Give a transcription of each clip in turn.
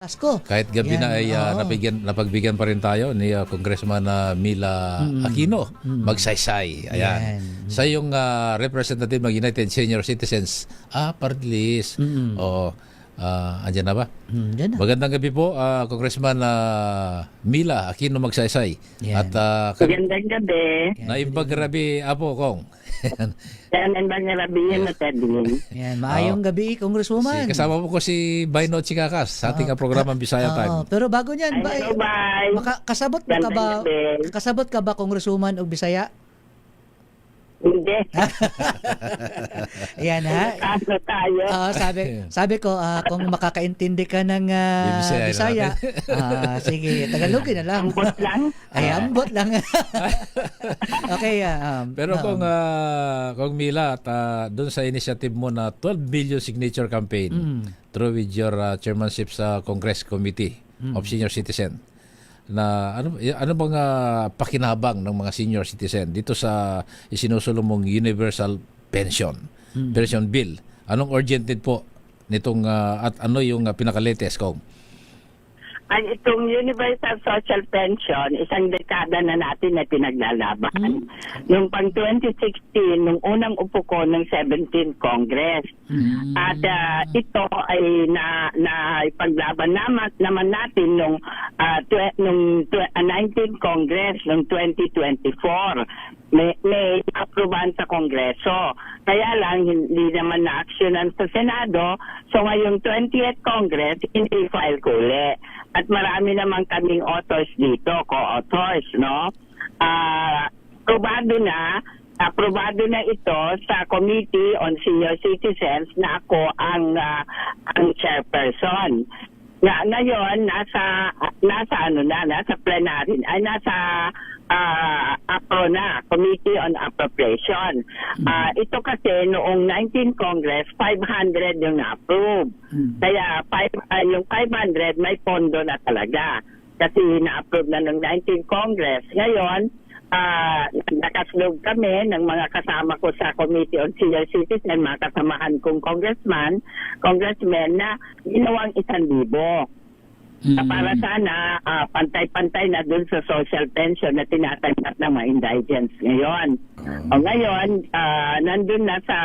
Pasko. Kahit gabi Yan, na ay oo. napagbigyan pa rin tayo ni Congressman Mila Aquino, magsaysay. Ayan. Yan. Sa yung representative ng United Senior Citizens, party list. O, andyan na ba? Yan na. Magandang gabi po, Congressman Mila Aquino, magsaysay. Yan. At Magandang gabi. naimpagrabi, Apo Kong. Yan ang bangarabihin na tadin. Yan, maayong gabi, Congresswoman. Kasama po ko si Baino Chikakas sa ating programang Bisaya Time. Pero bago niyan, Ay, bye. kasabot mo ka ba? Gandang gabi. Kasabot ka ba, Congresswoman og Bisaya? Hindi. Ayan ha. Kaso tayo. Sabi ko kung makakaintindi ka ng Bisaya na Bisaya, sige, Tagalogin na lang. Ambot lang. Ay, ambot lang. Okay. Pero kung Mila, at doon sa initiative mo na 12 billion signature campaign through with your chairmanship sa Congress Committee of Senior Citizen, na ano bang pakinabang ng mga senior citizen dito sa isinusulong mong universal pension bill? Anong urgent need po nitong at ano yung pinaka-latest kong? Ang itong Universal Social Pension, isang dekada na natin na pinaglalaban. Nung pang 2016, nung unang upo ko ng 17th Congress. At ito ay ipaglaban naman natin nung 19th Congress, nung 2024. May aprobahan sa Kongreso. Kaya lang, hindi naman na-actionan sa Senado. So ngayong 20th Congress, hindi file ko uli. At marami naman kaming authors dito, co-authors, no? Aprobado na ito sa Committee on Senior Citizens na ako ang chairperson. Ngayon, nasa plenary, nasa APRO na, Committee on Appropriation. Ito kasi noong 19th Congress, 500 yung na-approve. Kaya yung 500 may pondo na talaga. Kasi na-approve na ng 19th Congress. Ngayon, nakaslog kami ng mga kasama ko sa Committee on Senior Citizen, mga kasamahan kong congressmen na ginawang 1,000. Para sana pantay-pantay na dun sa social pension na tinatanggap ng mga indigents ngayon. Ngayon, nandun na sa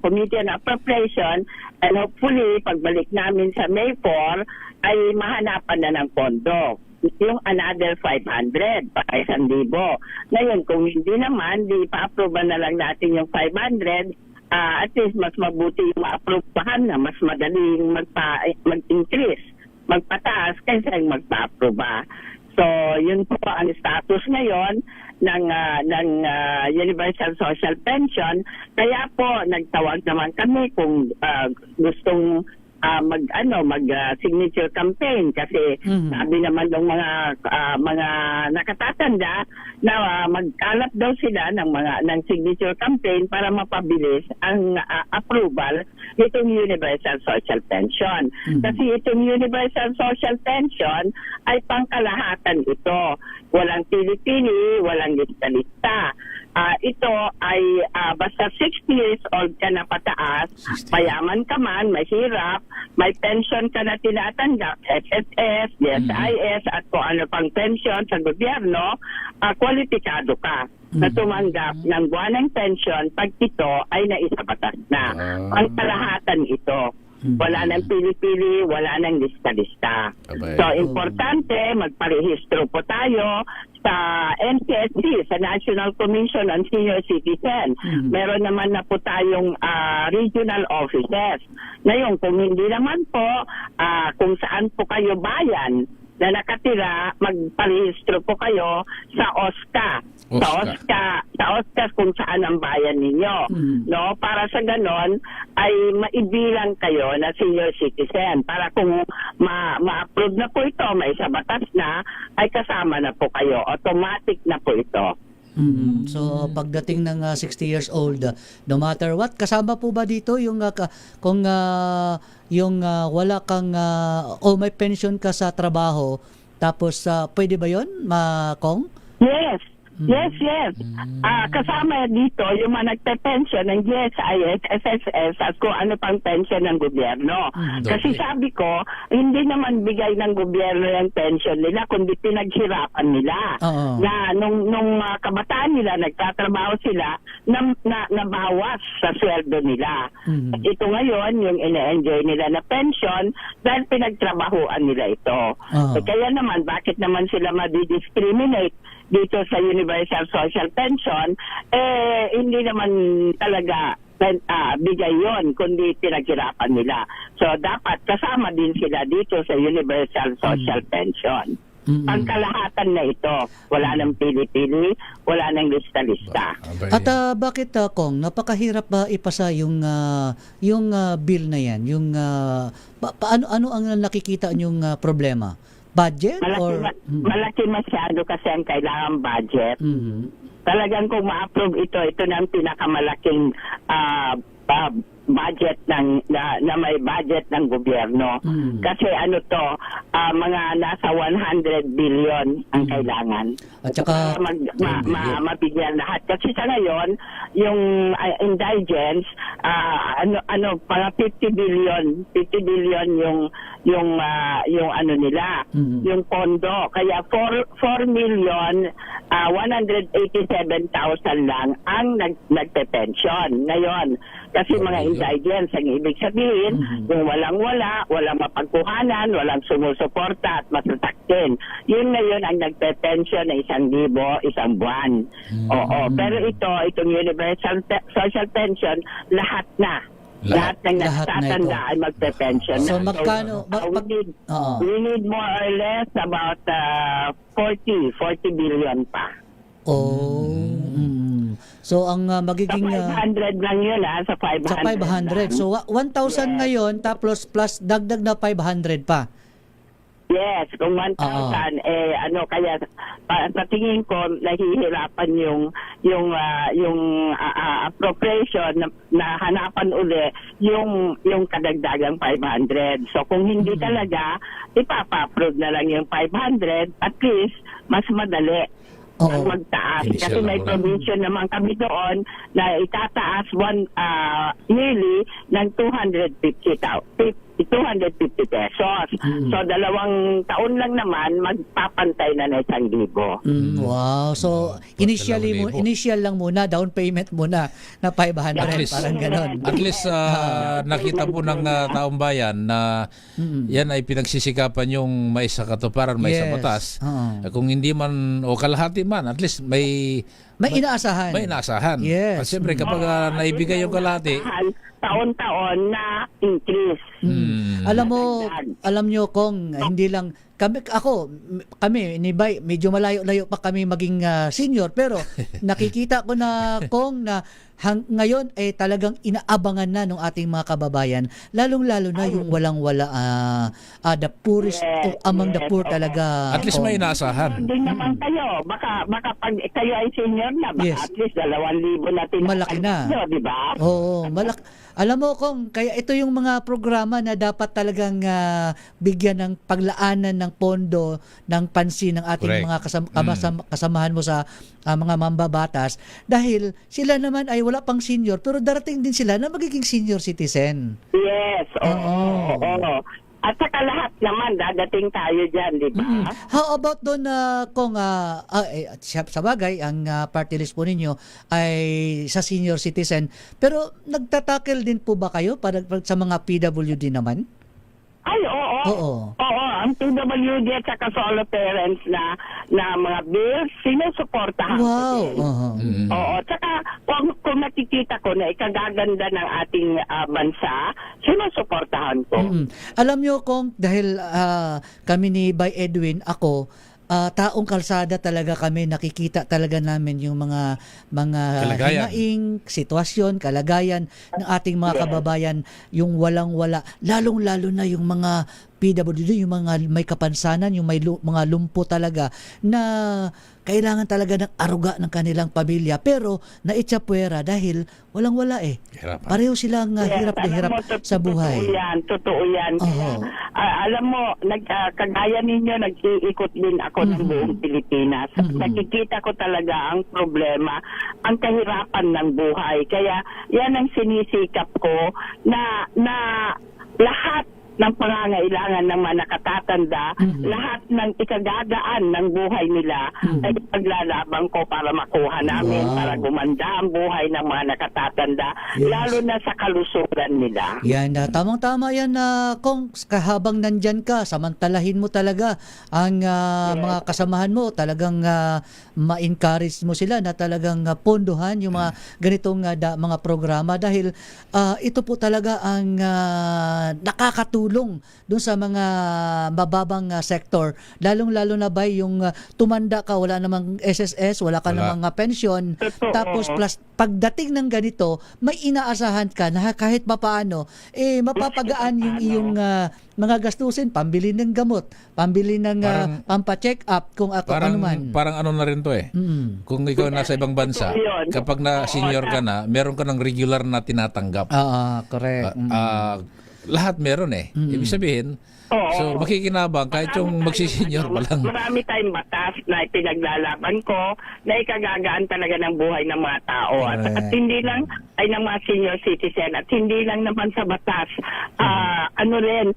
Committee on Appropriation, and hopefully, pagbalik namin sa May 4, ay mahanapan na ng pondo. Yung another 500, para 1,000. Ngayon, kung hindi naman, di pa-approve na lang natin yung 500, at least mas mabuti yung ma-approvehan na mas madaling mag-increase, magpataas kaysa yung magpa-aproba. So, yun po ang status ngayon ng Universal Social Pension. Kaya po, nagtawag naman kami kung gustong signature campaign kasi sabi naman ng mga nakatatanda na magkalap daw sila ng signature campaign para mapabilis ang approval nitong Universal Social Pension. Kasi itong Universal Social Pension ay pangkalahatan ito. Walang pili-pili, walang lista-lista. Ito ay basta 60 years old ka na pataas, mayaman ka man, mahirap, may pension ka na tinatanggap, SSS, DSIS, at kung ano pang pension sa gobyerno, kwalipikado ka na tumanggap ng buwanang pension pag ito ay naisabatas na. Ang kalahatan ito. Wala nang pili-pili, wala nang lista-lista. So, importante, magparehistro po tayo sa NCSC, sa National Commission on Senior Citizen. Meron naman na po tayong regional offices. Ngayon, kung hindi naman po, kung saan po kayo bayan na nakatira, magparehistro po kayo sa OSCA. Sa OSCA kung saan ang bayan ninyo. No? Para sa ganon, ay maibilang kayo na senior citizen. Para kung ma-approve na po ito, may sa batas na, ay kasama na po kayo. Automatic na po ito. So pagdating ng 60 years old, no matter what, kasama po ba dito yung kung yung wala kang o may pension ka sa trabaho, tapos pwede ba 'yon, Kong? Yes. Yes, yes. Kasama dito yung mga nagpe-pension ng GSIS, SSS at kung ano pang pension ng gobyerno. Kasi Okay. sabi ko, hindi naman bigay ng gobyerno yung pension nila, kundi pinaghirapan nila. Oo. Na nung mga kabataan nila, nagtatrabaho sila, nabawas sa sweldo nila. At ito ngayon, yung ine-enjoy nila na pension dahil pinagtrabahuan nila ito. Oo. Kaya naman, bakit naman sila madi-discriminate dito sa Universal Social Pension, hindi naman talaga bigay yon kundi pinaghirapan nila. So, dapat kasama din sila dito sa Universal Social Pension. Pagkalahatan na ito, wala nang pili-pili, wala nang lista-lista. At bakit Kong, napakahirap ba ipasa yung bill na yan? Yung paano ang nakikita yung problema? Budget or Malaki masyado kasi ang kailangan budget. Mhm. Talagang kung ma-approve ito na ang pinakamalaking budget na may budget ng gobyerno. Kasi ano to, mga nasa 100 billion ang kailangan. At saka mabigyan lahat. Kasi sa ngayon, yung indigents, mga 50 billion yung ano nila, yung pondo. Kaya 4 million 187,000 lang ang nagpe-pension ngayon. Kasi mga indigents, ang ibig sabihin, yung walang-wala, walang mapagkuhanan, walang sumusuporta at masasaktin. Yun ngayon ang nagpe-pension na 1,000 isang buwan. Oo. Pero itong Universal Social Pension, lahat na. Lahat ng Lahat na nagtatanda ito. ay magpe-pension So, na. magkano- we need more or less about 40 billion pa. So ang Sa magiging 500 lang yun sa 500. sa 500. lang. So 1,000 ngayon tapos plus dagdag na 500 pa. Yes, kung 1,000 kaya sa tingin ko nahihirapan yung appropriation na hanapan uli yung kadagdagang 500. So kung hindi talaga ipapa-approve na lang yung 500, at least mas madali Oo. magtaas. Initial Kasi may lang muna. provision naman kami doon na itataas yearly ng 250 pesos. So 2 taon lang naman magpapantay na 1,000. Wow. So initial lang muna, down payment muna na 500, At least, parang ganon. At least nakita po ng taong bayan na yan ay pinagsisikapan yung may sa katuparan, may sa Yes. batas. Oo. Kung hindi man o kalahati man, at least may May inaasahan. At Yes. siyempre kapag naibigay yung kalahati, Taon-taon na increase. Alam nyo kung hindi lang kami ni Bay, medyo malayo-layo pa kami maging senior, pero nakikita ko na kung na ngayon ay talagang inaabangan na ng ating mga kababayan, lalong-lalo na yung walang-wala the poorest among the poor talaga. at least may inaasahan. Hindi naman kayo. Baka pag kayo ay senior na, baka Yes. at least 2,000 na Malaki na. di ba? Oo, alam mo kung kaya ito yung mga programa na dapat talagang bigyan ng paglaanan ng pondo ng pansin ng ating Correct. mga kasamahan mo sa mga mambabatas, dahil sila naman ay wala pang senior pero darating din sila na magiging senior citizen. Yes, oo. At saka lahat naman, dadating tayo dyan, di ba? How about doon kung sa bagay ang party list po ninyo ay sa senior citizen, pero nagtatackle din po ba kayo para sa mga PWD naman? Ay, oo. Oo. Ang PWD at saka solo parents na mga bills, sinusuportahan ko Wow. din. Oo. Tsaka, kung nakikita ko na ikagaganda ng ating bansa, sinusuportahan ko. Alam nyo kung dahil kami ni Bay Edwin, ako, taong kalsada talaga kami, nakikita talaga namin yung mga Kalagayan. hinaing sitwasyon, kalagayan ng ating mga kababayan, yung walang-wala, lalong-lalo na yung mga PWD, yung mga may kapansanan, yung may mga lumpo talaga na kailangan talaga ng aruga ng kanilang pamilya pero naitsapuera dahil walang-wala eh. Hirapan. Pareho silang hirap na alam hirap mo, sa buhay. Totoo yan. Oo. Kaya, alam mo, kagaya ninyo, nag-iikot din ako ng buong Pilipinas. Nakikita ko talaga ang problema, ang kahirapan ng buhay. Kaya yan ang sinisikap ko na lahat ng pangangailangan ng mga nakatatanda, lahat ng ikagagaan ng buhay nila ay paglalaban ko para makuha namin, Wow. para gumanda ang buhay ng mga nakatatanda, Yes. lalo na sa kalusugan nila. Yan, tamang-tama yan na kung kahabang nandyan ka, samantalahin mo talaga ang mga kasamahan mo, talagang ma-encourage mo sila na talagang pondohan yung mga ganitong mga programa dahil ito po talaga ang nakakatulong doon sa mga mababang sektor, lalong-lalo na ba yung tumanda ka, wala namang SSS, wala ka Wala. namang pension, Totoo. tapos plus pagdating ng ganito, may inaasahan ka na kahit papaano, mapapagaan yung iyong mga gastusin, pambili ng gamot, pambili ng pampa-check up kung ako ano man. Parang ano na rin to eh. Kung ikaw nasa ibang bansa, Totoo yun. kapag na senior ka na, meron ka ng regular na tinatanggap. Correct. Lahat meron eh. Ibig sabihin, Oo. so makikinabang kahit yung magsisenior pa lang. Marami tayong batas na ipinaglalaban ko na ikagagaan talaga ng buhay ng mga tao. At hindi lang ay ng mga senior citizen at hindi lang naman sa batas.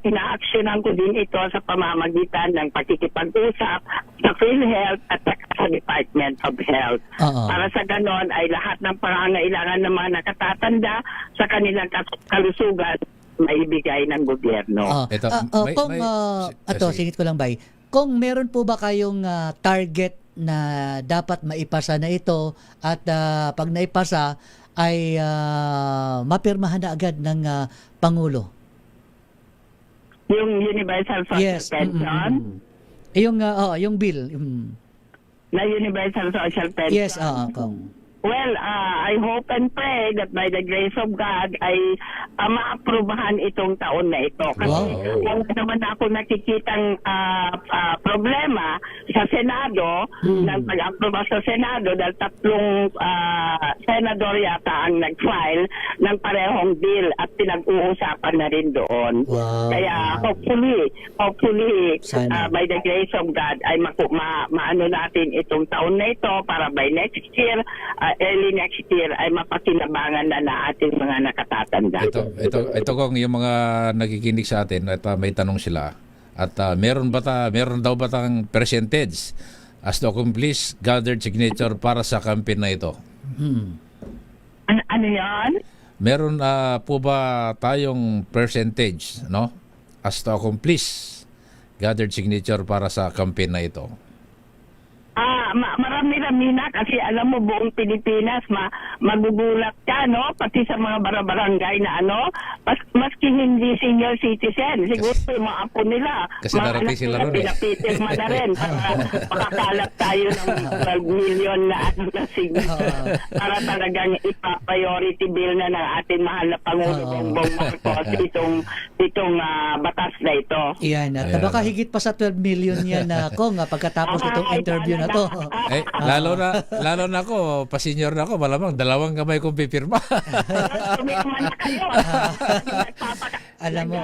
Ina-actionan ko din ito sa pamamagitan ng pakikipag-usap sa PhilHealth at sa Department of Health. Para sa ganon ay lahat ng pangangailangan ng mga nakatatanda sa kanilang kalusugan maibigay ng gobyerno. Ito, Singit ko lang, Bay. Kung meron po ba kayong target na dapat maipasa na ito at pag naipasa ay mapirmahan na agad ng Pangulo? Yung Universal Social Pension? Yung bill. Na Universal Social Pension? Yes, kung. Well, I hope and pray that by the grace of God ay maaprubahan itong taon na ito. Kasi wala naman ako nakikitang problema sa Senado ng pag-aproba sa Senado dahil 3 senador yata ang nag-file ng parehong bill at pinag-uusapan na rin doon. Wow. Kaya hopefully by the grace of God ay maano natin itong taon na ito para by next year early next year ay mapakinabangan na ating mga nakatatanda. Ito kung yung mga nakikinig sa atin at may tanong sila at meron daw ba tang percentage as to accomplish gathered signature para sa campaign na ito? Ano yan? Meron po ba tayong percentage, no? As to accomplish gathered signature para sa campaign na ito? Marami-rami na kasi alam mo buong Pilipinas magugulat ka, no? Pati sa mga barangay na maski hindi senior citizen, siguro yung mga apo nila kasi darating sila ron pinapitirma na rin para makakalap tayo ng 12 million na signature para talagang ipa-priority bill na ng ating mahal na Pangulo Bongbong Marcos itong batas na ito. Iyan, at baka higit pa sa 12 million yan kung pagkatapos itong interview na to. Lalo na ako, pa-senior na ako, malamang 2 kamay kong pipirma. Tumirma na kayo. Alam mo,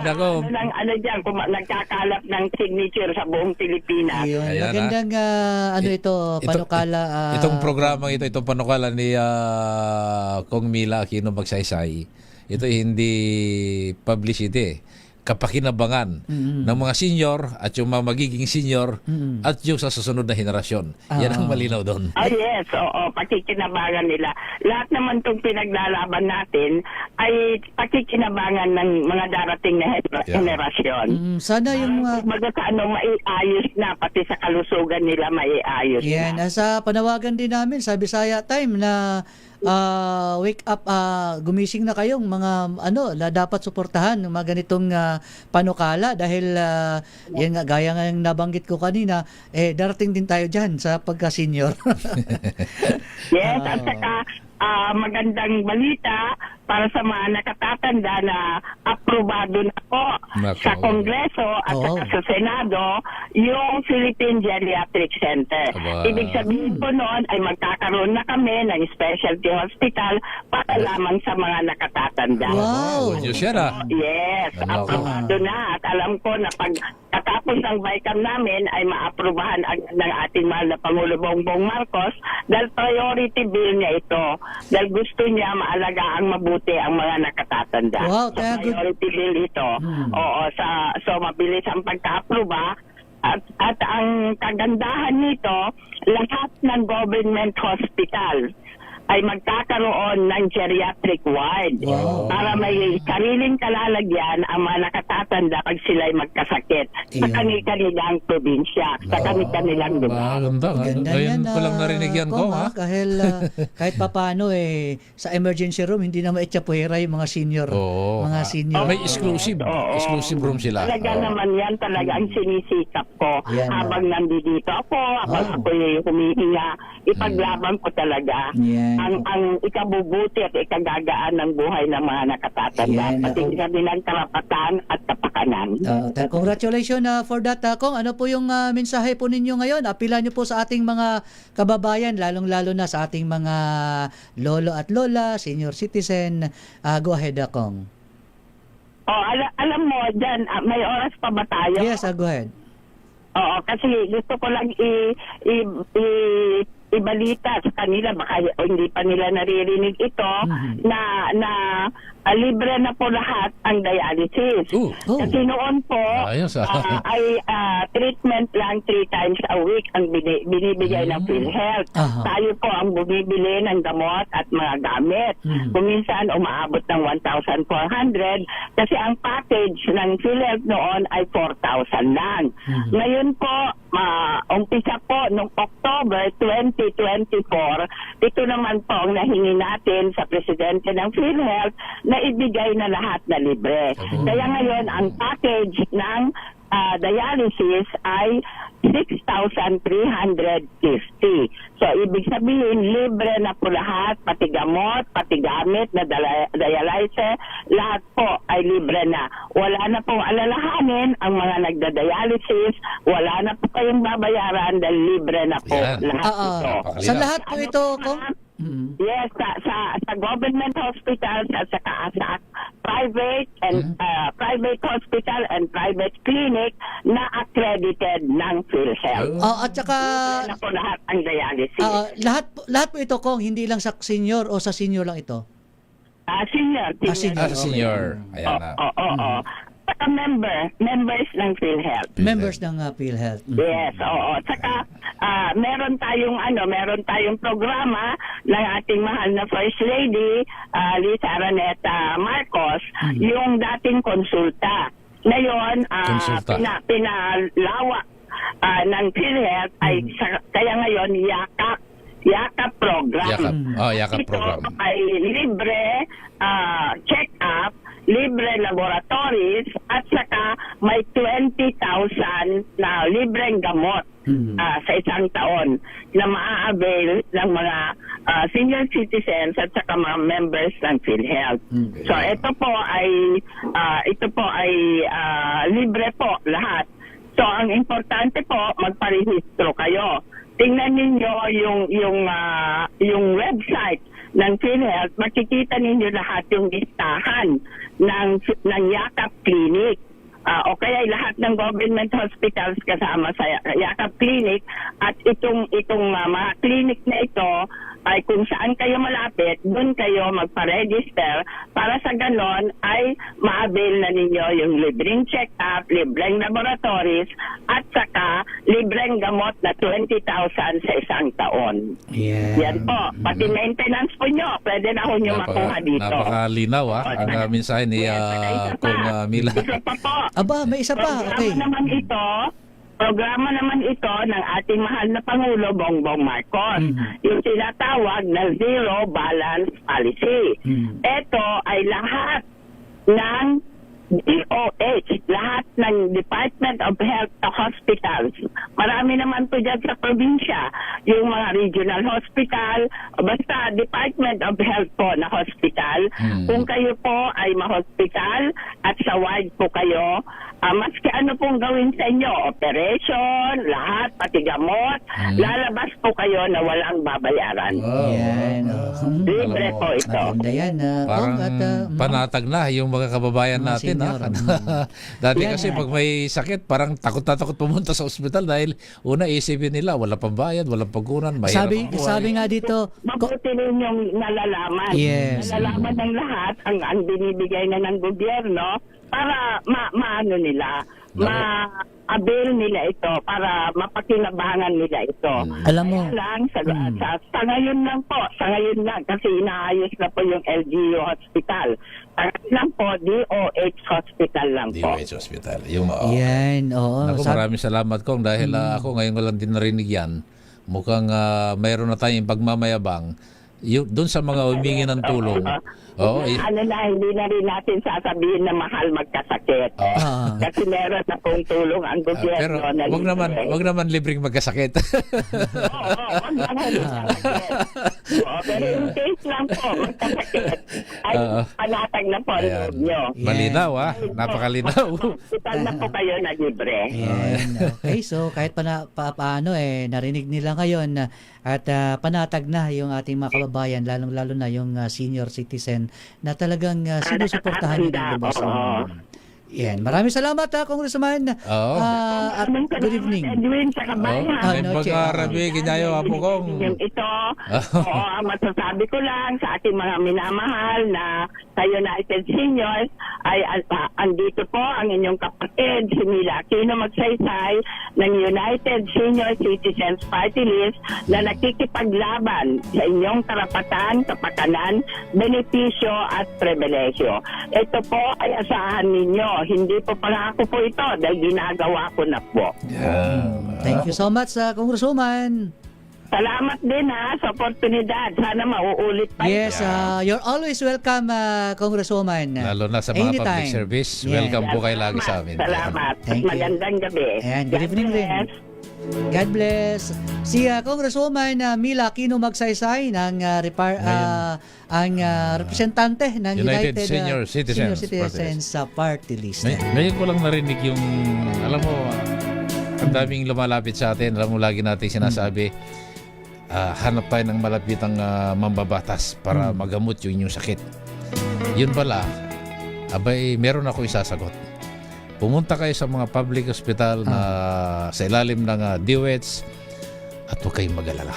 Diyan, kung nagkakalap ng signature sa buong Pilipinas. Ayun, Ayan, magandang panukala. Itong programa itong panukala ni Kong Mila Aquino Magsaysay, ito hindi publicity, kapakinabangan ng mga senior at yung mga magiging senior at yung sa susunod na henerasyon. Yan ang malinaw doon. Yes, oo, pakikinabangan nila. Lahat naman itong pinaglalaban natin ay pakikinabangan ng mga darating na henerasyon. Sana yung maiayos na, pati sa kalusugan nila maiayos yan, na. sa panawagan din namin sa Bisaya Time na wake up, gumising na kayong mga na dapat suportahan ng mga ganitong panukala dahil yan nga, gaya nga yung nabanggit ko kanina, darating din tayo dyan sa pagka-senior. Yes, at saka magandang balita, para sa mga nakatatanda na aprobado na po Nako. sa Kongreso at Oo. saka sa Senado yung Philippine Geriatric Center. Aba. Ibig sabihin po noon ay magkakaroon na kami ng specialty hospital para lamang sa mga nakatatanda. Wow. Good news yan, ah. Yes, Nako. aprobado na. At alam ko na pag katapos ng VICAM namin ay maaprubahan ng ating mahal na Pangulo Bongbong Marcos dahil priority bill niya ito. Dahil gusto niya maalagaan mabuti ang mga nakatatanda. Wow, So, kaya good. priority bill ito. Oo, so mabilis ang pagka-aproba. At ang kagandahan nito, lahat ng government hospital ay magkakaroon ng geriatric ward Wow. para may sariling kalalagyan ang mga nakatatanda pag sila'y magkasakit sa Iyon. kanilang probinsya, sa kanilang lugar. Maganda. Ganda Ngayon yan, ko lang narinig yan ko, ha? Dahil kahit papano sa emergency room, hindi na maitsapuhera yung mga senior. Oo. Mga senior. May exclusive. Oo. Exclusive room sila. Talaga Oo. naman yan, talaga ang sinisikap ko Yan, habang nandito ako, habang Oh. ako yung humihinga, ipaglaban ko talaga Yan. ang ikabubuti at ikagagaan ng buhay ng mga nakatatanda, Yan, pati oo. sa nilang karapatan at kapakanan. Congratulations for that, Kong. Ano po yung mensahe po ninyo ngayon? Apila nyo po sa ating mga kababayan, lalong-lalo na sa ating mga lolo at lola, senior citizen. Go ahead, Kong. Alam mo, dyan, may oras pa ba tayo? Yes, go ahead. Oo, kasi gusto ko lang ibalita sa kanila, baka hindi pa nila naririnig ito, na libre na po lahat ang dialysis. Oh. Kasi noon po, Ayos, ay treatment lang 3 times a week ang binibigay ng PhilHealth. Aha. Tayo po ang bumibili ng gamot at mga gamit. Kuminsan umaabot ng 1,400 kasi ang package ng PhilHealth noon ay 4,000 lang. Ngayon po, umpisa po noong October 2024, ito naman po ang nahingi natin sa presidente ng PhilHealth na ibigay na lahat na libre. Kaya ngayon, ang package ng dialysis ay 6,350. So, ibig sabihin, libre na po lahat, pati gamot, pati gamit na dialyzer, lahat po ay libre na. Wala na pong alalahanin ang mga nagda-dialysis, wala na po kayong babayaran dahil libre na po Yan. lahat ito. Sa lahat po ito, Kong? Yes, sa government hospitals at sa private and private hospital and private clinic na accredited ng PhilHealth. At saka, Na po lahat ang dialysis. lahat po ito, Kong, hindi lang sa senior o sa senior lang ito? Senior. senior. Senior. Ayan na. Oo. Saka members ng PhilHealth. Members ng PhilHealth. Yes, oo. Saka meron tayong programa ng ating mahal na First Lady, Lisa Araneta Marcos, yung dating konsulta. Ngayon, Konsulta. pinalawak ng PhilHealth ay kaya ngayon yakap program. Yakap program. Ito ay libre check-up, libre laboratories, at saka may 20,000 na libreng gamot sa isang taon na maa-avail ng mga senior citizens at saka mga members ng PhilHealth. So ito po ay libre po lahat. So ang importante po, magparehistro kayo. Tingnan ninyo yung website ng PhilHealth, makikita ninyo lahat yung listahan ng Yakap Clinic. O kaya lahat ng government hospitals kasama sa Yakap Clinic, at itong mga clinic na ito ay kung saan kayo malapit, doon kayo magpa-register para sa ganon ay ma-avail na ninyo yung libreng check-up, libreng laboratories, at saka libreng gamot na 20,000 sa isang taon. Yan po. Pati maintenance po nyo, pwede na ho nyo makuha dito. Napakalinaw ang mensahe ni Kong Mila. Isa pa po. Aba, may isa pa. Okay. Programa naman ito ng ating mahal na Pangulo Bongbong Marcos. Yung tinatawag na Zero Balance Policy. Ito ay lahat ng DOH, lahat ng Department of Health Hospitals. Marami naman po dyan sa probinsya, yung mga regional hospital, o basta Department of Health po na hospital. Kung kayo po ay ma-hospital at sa ward po kayo, maski ano pong gawin sa inyo, operation, lahat, pati gamot, lalabas po kayo na walang babayaran. Yan. Libre po ito. Maganda yan. Parang panatag na yung mga kababayan Mga natin. senior. Dati Yan, kasi pag may sakit, parang takot na takot pumunta sa ospital dahil una isipin nila, wala pang bayad, walang pagkunan, mahirap ang buhay. Sabi nga dito, Mabuti rin yung nalalaman. Yes. Nalalaman ng lahat ang binibigay na ng gobyerno para maano nila, ma-avail nila ito, para mapakinabangan nila ito. alam mo, Kaya lang, sa ngayon lang po, kasi inaayos na po yung LGU Hospital. Sa ngayon lang po, DOH Hospital lang po. DOH Hospital. Yung, yan, oo. Naku, maraming salamat Kong dahil ako ngayon ko lang din narinig yan. Mukhang mayroon na tayong pagmamayabang doon sa mga humingi ng tulong. Oo, Ano na, hindi na rin natin sasabihin na mahal magkasakit. Kasi meron na pong tulong ang gobyerno. pero na wag naman libreng magkasakit. wag naman magkasakit. Pero in case lang po magkasakit, ay panatag na po ang loob nyo. Malinaw napakalinaw. Hospital na po kayo na libre. Yan. Okay, so kahit paano narinig nila ngayon at panatag na yung ating mga kababayan, lalong-lalo na yung senior citizen na talagang sinusuportahan nila ng boss. Yan. Maraming salamat Congressman. At good evening. Edwin sa kabayan. May pag-arabi, kinyayo apo Kong. Yung ito, ang masasabi ko lang sa ating mga minamahal na sa United Seniors ay andito po ang inyong kapatid, si Mila Aquino Magsaysay ng United Senior Citizens Party List na nakikipaglaban sa inyong karapatan, kapakanan, benepisyo at pribilehyo. Ito po ay asahan ninyo. Hindi po pangako po ito dahil ginagawa ko na po. Thank you so much, Congresswoman. Salamat din sa oportunidad. Sana mauulit pa Yes, ito. you're always welcome, Congresswoman. Lalo na sa mga Anytime. public service. Yeah. Welcome po kayo lagi sa amin. Salamat. Thank you. Magandang gabi. Ayan, good evening rin. bless. God bless. Si Congresswoman Mila Aquino Magsaysay ng ang representante ng United United Senior Citizens Citizens Party List. Ngayon ko lang narinig yung, alam mo, ang daming lumalapit sa atin. Alam mo, lagi natin sinasabi, hanap tayo ng malapitang mambabatas para magamot yung inyong sakit. Yun pala, abay, meron ako isasagot. Pumunta kayo sa mga public hospital na sa ilalim ng DOH at huwag kayong mag-alala.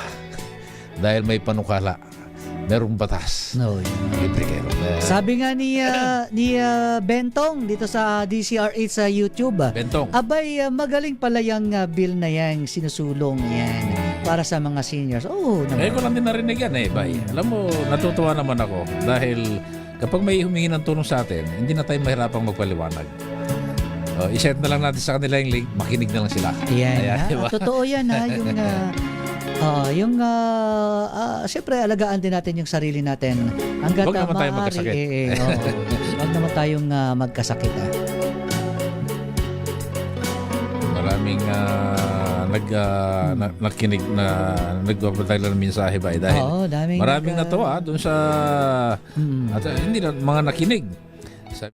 Dahil may panukala, merong batas. No. Libre kayo. Sabi nga ni Bentong dito sa DCR8 sa YouTube. Bentong. Abay, magaling pala yung bill na yan, sinusulong yan para sa mga seniors. Oh, Eh, ko lang din narinig yan bay. Alam mo, natutuwa naman ako dahil kapag may humingi ng tulong sa atin, hindi na tayo mahirapang magpaliwanag. I-set na lang natin sa kanila yung link, makinig na lang sila. Yan. Ayan, diba? Totoo yan siyempre alagaan din natin yung sarili natin. Hanggat Huwag naman tayo maaari, magkasakit. Huwag naman tayong magkasakit. Maraming nakinig na nagpapadala ng mensahe ba dahil Oo, daming maraming natuwa doon sa at hindi na mga nakinig